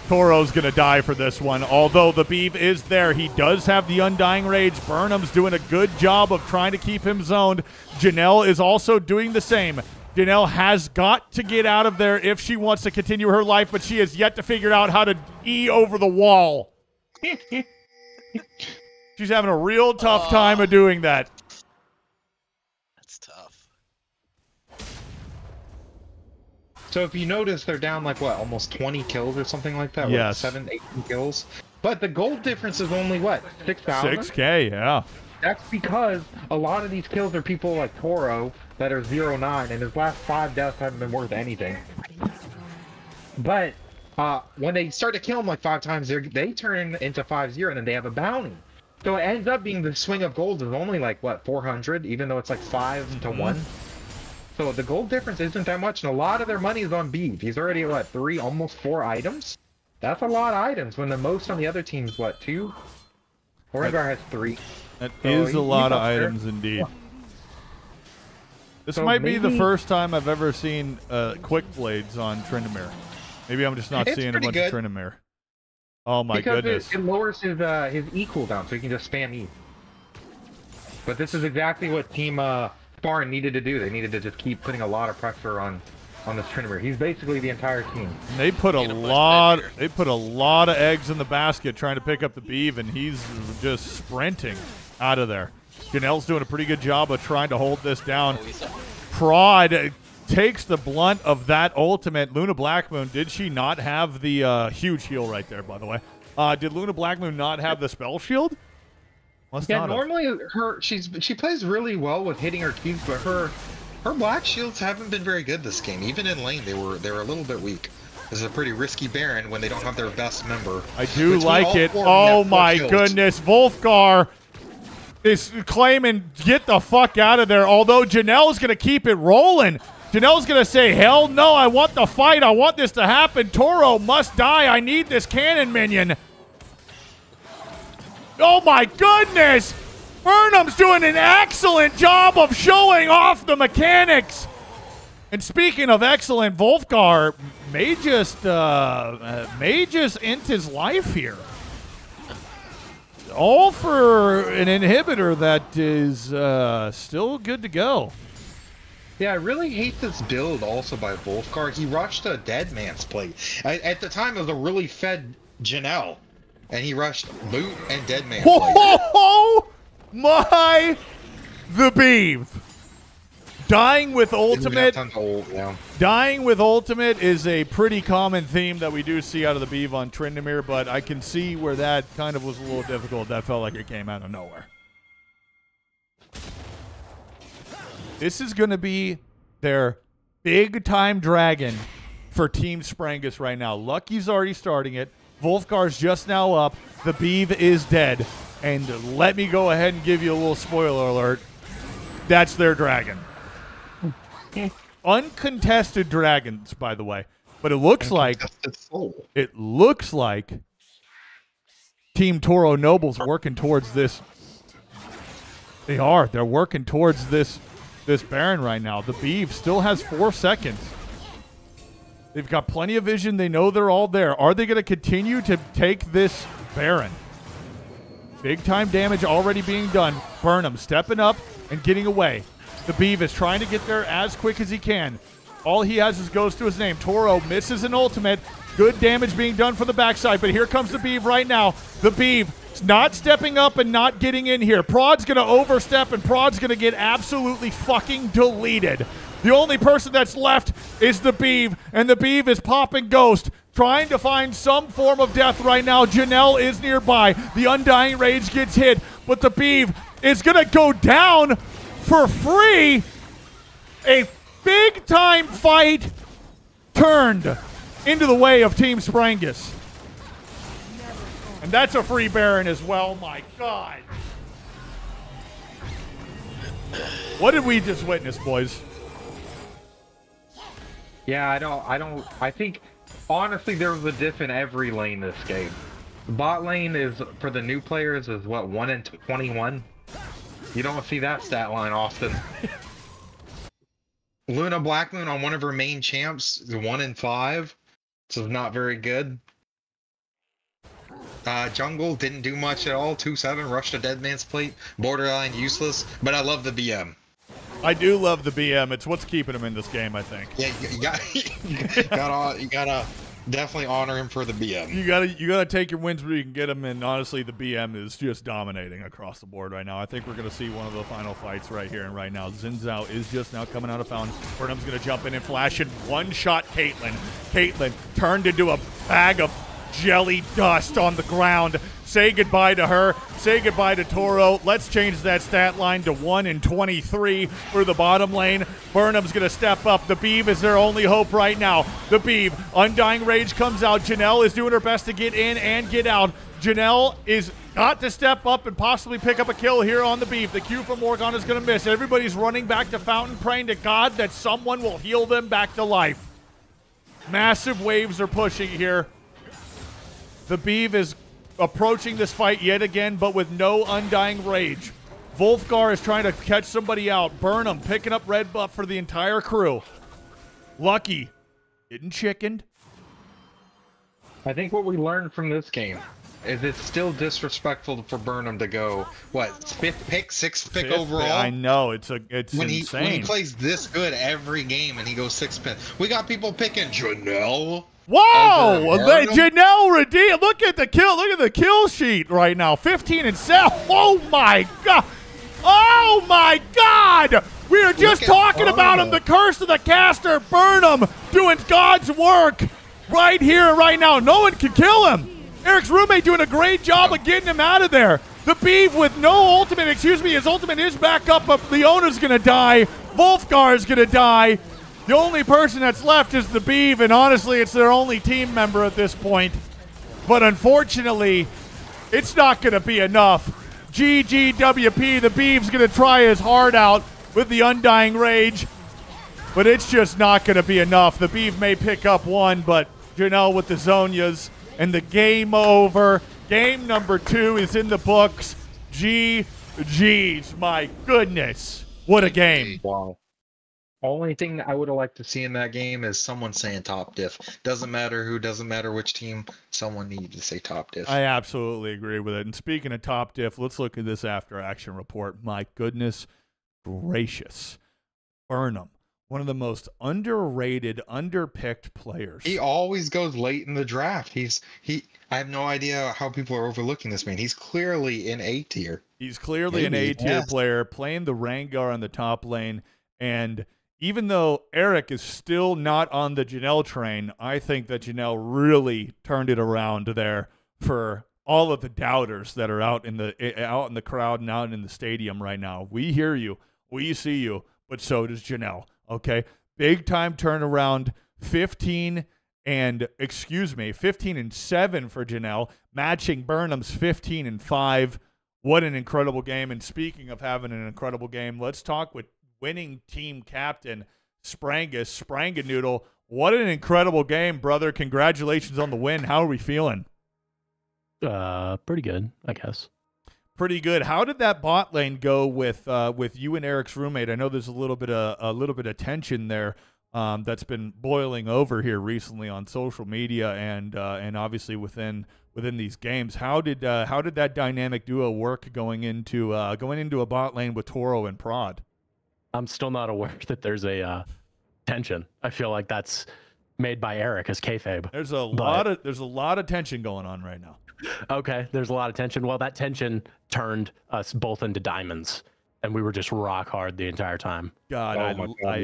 Toro's going to die for this one. Although the Beeve is there, he does have the Undying Rage. Burnham's doing a good job of trying to keep him zoned. Janelle is also doing the same. Janelle has got to get out of there if she wants to continue her life, but she has yet to figure out how to E over the wall. She's having a real tough time of doing that. That's tough. So if you notice, they're down like, what, almost 20 kills or something like that? Yes. Like 7, 18 kills. But the gold difference is only, what, 6,000? 6K, yeah. That's because a lot of these kills are people like Toro that are 0-9, and his last 5 deaths haven't been worth anything. But When they start to kill them like 5 times, they turn into 5-0, and then they have a bounty. So it ends up being the swing of gold is only like, what, 400, even though it's like 5 to 1. So the gold difference isn't that much, and a lot of their money is on Beef. He's already at, what, 3, almost 4 items? That's a lot of items, when the most on the other team's, what, 2? Orengar has 3. That So is a lot of up there. items indeed. This So might be the maybe- first time I've ever seen quick blades on Tryndamere. Maybe I'm just not It's seeing a pretty bunch good. of Tryndamere. Oh my Because goodness. it lowers his E cooldown, so he can just spam E. But this is exactly what Team Sparring needed to do. They needed to just keep putting a lot of pressure on this Tryndamere. He's basically the entire team. They put a Need to push lot. mid here. They put a lot of eggs in the basket trying to pick up the beef, and he's just sprinting out of there. Janelle's doing a pretty good job of trying to hold this down. Oh, he's up. Prod takes the blunt of that ultimate. Luna Blackmoon, did she not have the huge heal right there? By the way, did Luna Blackmoon not have the spell shield? Must Yeah, not have. normally she plays really well with hitting her keys, but her black shields haven't been very good this game. Even in lane, they were a little bit weak. This is a pretty risky Baron when they don't have their best member. I do Between like all it. 4 of them, Oh they have 4 my kills. goodness. Wolfgar is claiming get the fuck out of there. Although Janelle's going to keep it rolling. Janelle's going to say, hell no, I want the fight. I want this to happen. Toro must die. I need this cannon minion. Oh my goodness. Burnham's doing an excellent job of showing off the mechanics. And speaking of excellent, Wolfgar may just end his life here. All for an inhibitor that is still good to go. Yeah, I really hate this build also by Wolfgar. He rushed a dead man's plate. At the time, it was a really fed Janelle. And he rushed boot and dead man's plate. Oh my, the beef. Dying with ultimate. Dying with ultimate is a pretty common theme that we do see out of the beef on Tryndamere, but I can see where that kind of was a little difficult. That felt like it came out of nowhere. This is going to be their big-time dragon for Team Sprangus right now. Lucky's already starting it. Wolfgar's just now up. The beef is dead. And let me go ahead and give you a little spoiler alert. That's their dragon. Uncontested dragons, by the way. But it looks like Team Toro Noble's working towards this. They are. They're working towards this Baron right now. The beef still has 4 seconds. They've got plenty of vision. They know they're all there. Are they going to continue to take this Baron? Big time damage already being done. Burnham stepping up and getting away. The beef is trying to get there as quick as he can. All he has is goes to his name. Toro misses an ultimate. Good damage being done for the backside, but here comes the beef right now. The beef not stepping up and not getting in here. Prod's going to overstep, and Prod's going to get absolutely fucking deleted. The only person that's left is the beef, and the beef is popping Ghost, trying to find some form of death right now. Janelle is nearby. The Undying Rage gets hit, but the beef is going to go down for free. A big-time fight turned into the way of Team Sprangus. And that's a free Baron as well. My God. What did we just witness, boys? Yeah, I think, honestly, there was a diff in every lane this game. The bot lane is, for the new players, is what, 1 in 21? You don't see that stat line often. Luna Blackmoon on one of her main champs is 1 in 5, so not very good. Jungle didn't do much at all. 2-7, rushed a dead man's plate. Borderline useless, but I love the BM. I do love the BM. It's what's keeping him in this game, I think. Yeah, you gotta definitely honor him for the BM. You gotta take your wins where you can get them, and honestly, the BM is just dominating across the board right now. I think we're gonna see one of the final fights right here and right now. Xin Zhao is just now coming out of Fountain. Burnham's gonna jump in and flash and one-shot Caitlyn. Caitlyn turned into a bag of jelly dust on the ground. Say goodbye to her. Say goodbye to Toro. Let's change that stat line to 1 in 23 for the bottom lane. Burnham's going to step up. The Beeve is their only hope right now. The Beeve, Undying Rage comes out. Janelle is doing her best to get in and get out. Janelle is got to step up and possibly pick up a kill here on the Beeve. The Q from Morgan is going to miss. Everybody's running back to Fountain, praying to God that someone will heal them back to life. Massive waves are pushing here. The Beeve is approaching this fight yet again, but with no Undying Rage. Wolfgar is trying to catch somebody out. Burnham picking up red buff for the entire crew. Lucky getting chickened. I think what we learned from this game is it's still disrespectful for Burnham to go, what, 5th pick, 6th pick overall? I know, it's when insane. When he plays this good every game and he goes 6th pick. We got people picking Janelle. Whoa! Janelle redeemed. Look at the kill. Look at the kill sheet right now. 15 and 7. Oh my God! Oh my God! We were just talking about him. The curse of the caster. Burnham doing God's work right here, right now. No one can kill him. Eric's roommate doing a great job of getting him out of there. The Beeve with no ultimate. Excuse me. His ultimate is back up, but Leona's gonna die. Wolfgar is gonna die. The only person that's left is the Beeve, and honestly, it's their only team member at this point. But unfortunately, it's not going to be enough. GGWP, the Beeve's going to try his heart out with the Undying Rage, but it's just not going to be enough. The Beeve may pick up one, but Janelle with the Zonias, and the game over. Game number 2 is in the books. GG's, my goodness. What a game. Wow. Only thing I would have liked to see in that game is someone saying top diff. Doesn't matter who, doesn't matter which team, someone needed to say top diff. I absolutely agree with it. And speaking of top diff, let's look at this after action report. My goodness gracious. Burnham, one of the most underrated, underpicked players. He always goes late in the draft. I have no idea how people are overlooking this man. He's clearly in A tier. He's clearly an A-tier player, playing the Rengar on the top lane, and even though Eric is still not on the Janelle train, I think that Janelle really turned it around there for all of the doubters that are out in the crowd and out in the stadium right now. We hear you, we see you, but so does Janelle. Okay, big time turnaround. 15 and 7 for Janelle, matching Burnham's 15 and 5. What an incredible game! And speaking of having an incredible game, let's talk with winning team captain Spranganoodle. What an incredible game, brother. Congratulations on the win. How are we feeling? Pretty good, I guess. Pretty good. How did that bot lane go with you and Eric's roommate? I know there's a little bit of tension there that's been boiling over here recently on social media and obviously within these games. How did that dynamic duo work going into a bot lane with Toro and Prod? I'm still not aware that there's a tension. I feel like that's made by Eric as kayfabe. There's a lot of tension going on right now. Okay, there's a lot of tension. Well, that tension turned us both into diamonds, and we were just rock hard the entire time. God, I'd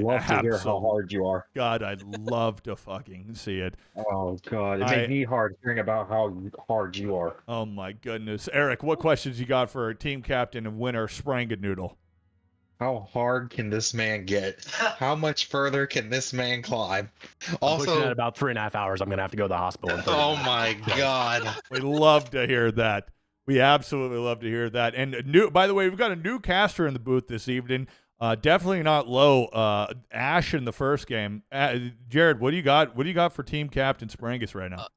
love to hear how hard you are. God, I'd love to fucking see it. Oh God, it made me hard hearing about how hard you are. Oh my goodness, Eric, what questions you got for team captain and winner Spranganoodle? How hard can this man get? How much further can this man climb? I'm pushing at about 3.5 hours. I'm gonna have to go to the hospital. Oh my God. We love to hear that. We absolutely love to hear that. And by the way, we've got a new caster in the booth this evening. Definitely not low. Ash in the first game. Jared, what do you got? What do you got for team captain Sprangus right now?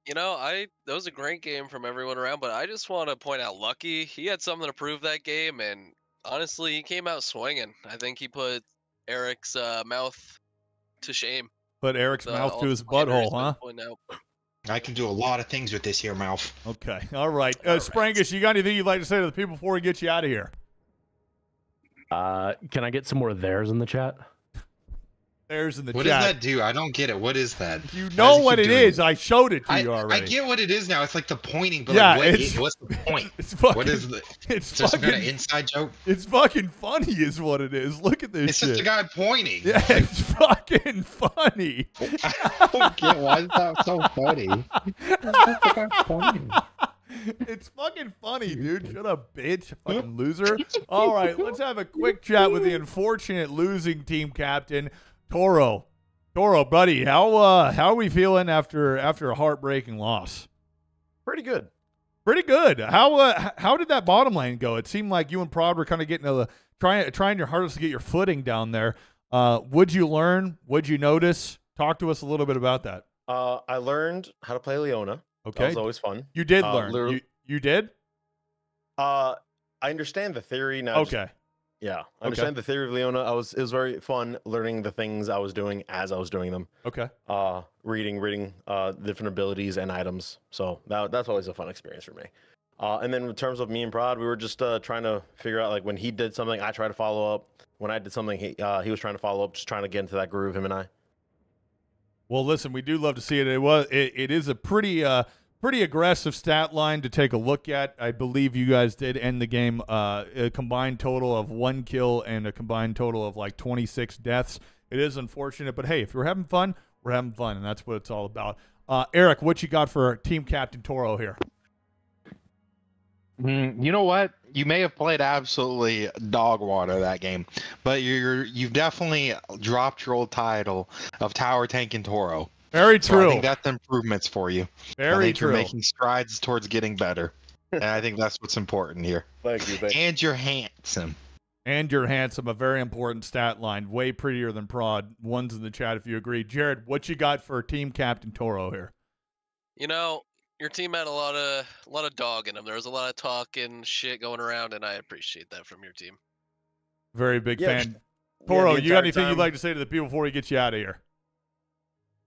That was a great game from everyone around, but I just want to point out Lucky. He had something to prove that game, and honestly, he came out swinging. I think he put Eric's mouth to shame. Put Eric's mouth to his butthole, huh? I can do a lot of things with this here mouth. Okay, all right. Sprangus, you got anything you'd like to say to the people before we get you out of here? Can I get some more theirs in the chat? There's in the What does chat. that do? I don't get it. What is that? You Why know does it what keep it doing is. I showed it to you I already. get what it is now. It's like the pointing, but Yeah, like, it's- what's the point? It's fucking, What is the? it's Is there some kind of fucking, inside joke? it's fucking funny is what it is. Look at this It's shit. just a guy pointing. Yeah, it's fucking funny. I don't get why is that so funny. It's just a guy pointing. It's fucking funny, dude. Shut up, bitch. Fucking loser. All right, let's have a quick chat with the unfortunate losing team captain, Toro. Toro, buddy, how are we feeling after a heartbreaking loss? Pretty good. Pretty good. How did that bottom lane go? It seemed like you and Prod were kind of getting trying your hardest to get your footing down there. Would you learn? Would you notice? Talk to us a little bit about that. I learned how to play Leona. Okay. That was always fun. You did learn. You did? I understand the theory now. Okay. Yeah, I understand the theory of Leona. It was very fun learning the things I was doing as I was doing them. Okay. Reading different abilities and items. So that's always a fun experience for me. And then in terms of me and Prod, we were just trying to figure out, like, when he did something, I tried to follow up. When I did something, he was trying to follow up, just trying to get into that groove, him and I. Well, listen, we do love to see it. It is a pretty aggressive stat line to take a look at. I believe you guys did end the game a combined total of 1 kill and a combined total of like 26 deaths. It is unfortunate, but hey, if we're having fun, we're having fun, and that's what it's all about. Eric, what you got for Team Captain Toro here? You know what? You may have played absolutely dog water that game, but you've definitely dropped your old title of Tower Tank and Toro. Very So true. I think that's improvements for you. I Very think true. you're making strides towards getting better, and I think that's what's important here. Thank you. And you're handsome. And you're handsome, a very important stat line. Way prettier than Prod. One's in the chat if you agree. Jared, what you got for Team Captain Toro here? You know, your team had a lot of dog in them. There was a lot of talk and shit going around, and I appreciate that from your team. Very big Yeah, fan. yeah, Toro, the you got entire anything you'd time- like to say to the people before he gets you out of here?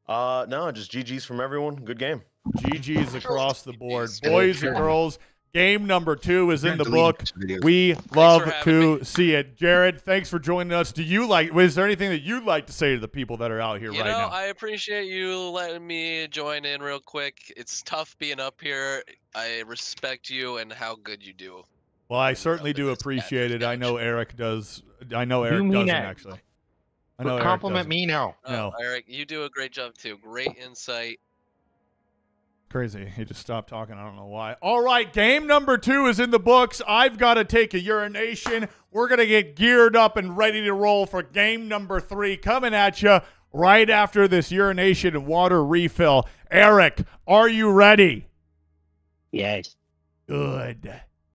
No, just GG's from everyone. Good game. GG's across the board. GGs. Boys and girls, game number 2 is in the Delete book. this video. We for love having to see it. Jared, thanks for joining us. Was there anything that you'd like to say to the people that are out here You right know, now? I appreciate you letting me join in real quick. It's tough being up here. I respect you and how good you do. Well, I certainly do This appreciate it. match. I know Eric does. I know Eric mean doesn't, that. actually. I know Eric Compliment doesn't. me now. No. Eric, you do a great job too. Great insight. Crazy. He just stopped talking. I don't know why. All right, game number 2 is in the books. I've got to take a urination. We're going to get geared up and ready to roll for game number 3 coming at you right after this urination and water refill. Eric, are you ready? Yes. Good.